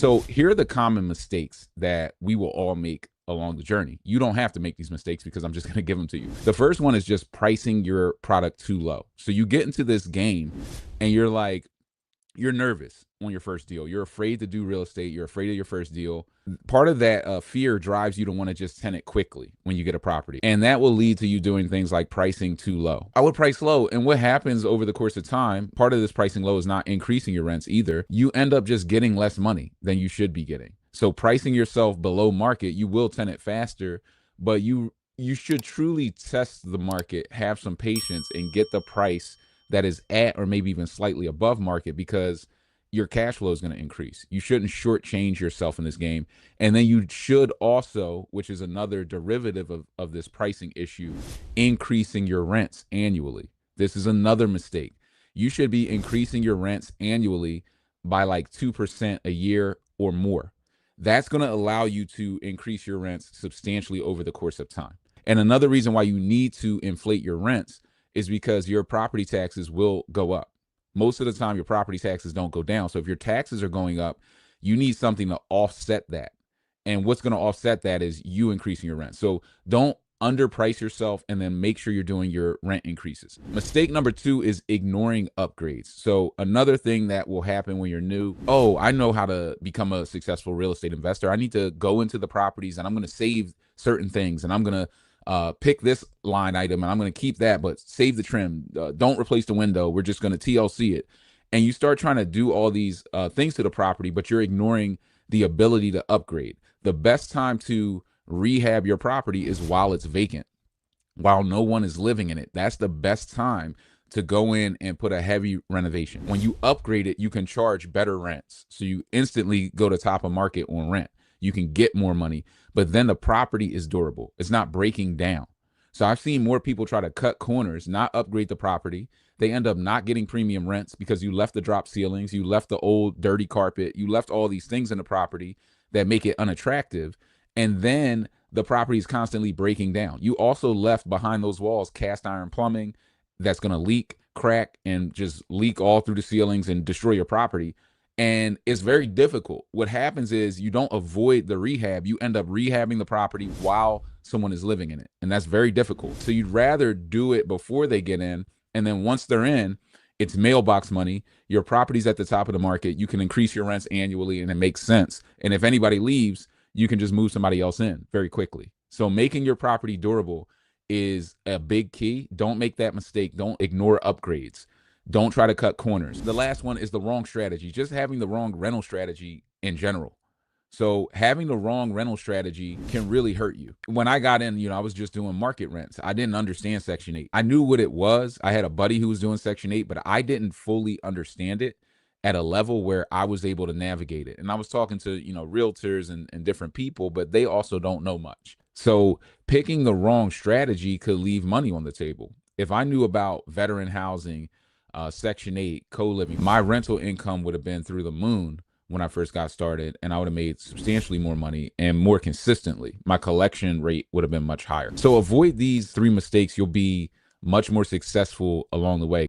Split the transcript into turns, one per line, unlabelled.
So here are the common mistakes that we will all make along the journey. You don't have to make these mistakes because I'm just going to give them to you. The first one is just pricing your product too low. So you get into this game and you're like, you're nervous on your first deal. You're afraid to do real estate. You're afraid of your first deal. Part of that fear drives you to want to just tenant quickly when you get a property. And that will lead to you doing things like pricing too low. I would price low. And what happens over the course of time, part of this pricing low is not increasing your rents either. You end up just getting less money than you should be getting. So pricing yourself below market, you will tenant faster, but you should truly test the market, have some patience, and get the price that is at or maybe even slightly above market, because your cash flow is going to increase. You shouldn't shortchange yourself in this game. And then you should also, which is another derivative of this pricing issue, increasing your rents annually. This is another mistake. You should be increasing your rents annually by like 2% a year or more. That's going to allow you to increase your rents substantially over the course of time. And another reason why you need to inflate your rents is because your property taxes will go up. Most of the time, your property taxes don't go down. So if your taxes are going up, you need something to offset that. And what's going to offset that is you increasing your rent. So don't underprice yourself, and then make sure you're doing your rent increases. Mistake number 2 is ignoring upgrades. So another thing that will happen when you're new, oh, I know how to become a successful real estate investor. I need to go into the properties and I'm going to save certain things, and I'm going to pick this line item and I'm going to keep that, but save the trim. Don't replace the window. We're just going to TLC it. And you start trying to do all these things to the property, but you're ignoring the ability to upgrade. The best time to rehab your property is while it's vacant, while no one is living in it. That's the best time to go in and put a heavy renovation. When you upgrade it, you can charge better rents. So you instantly go to top of market on rent. You can get more money, but then the property is durable. It's not breaking down. So I've seen more people try to cut corners, not upgrade the property. They end up not getting premium rents because you left the drop ceilings, you left the old dirty carpet, you left all these things in the property that make it unattractive. And then the property is constantly breaking down. You also left behind those walls cast iron plumbing that's going to leak, crack, and just leak all through the ceilings and destroy your property. And it's very difficult. What happens is you don't avoid the rehab. You end up rehabbing the property while someone is living in it. And that's very difficult. So you'd rather do it before they get in. And then once they're in, it's mailbox money. Your property's at the top of the market. You can increase your rents annually and it makes sense. And if anybody leaves, you can just move somebody else in very quickly. So making your property durable is a big key. Don't make that mistake. Don't ignore upgrades. Don't try to cut corners. The last one is the wrong strategy, just having the wrong rental strategy in general. So having the wrong rental strategy can really hurt you. When I got in, I was just doing market rents. I didn't understand Section 8. I knew what it was. I had a buddy who was doing Section 8, but I didn't fully understand it at a level where I was able to navigate it. And I was talking to, realtors and different people, but they also don't know much. So picking the wrong strategy could leave money on the table. If I knew about veteran housing, Section 8, co-living, my rental income would have been through the moon when I first got started, and I would have made substantially more money and more consistently. My collection rate would have been much higher. So avoid these 3 mistakes. You'll be much more successful along the way.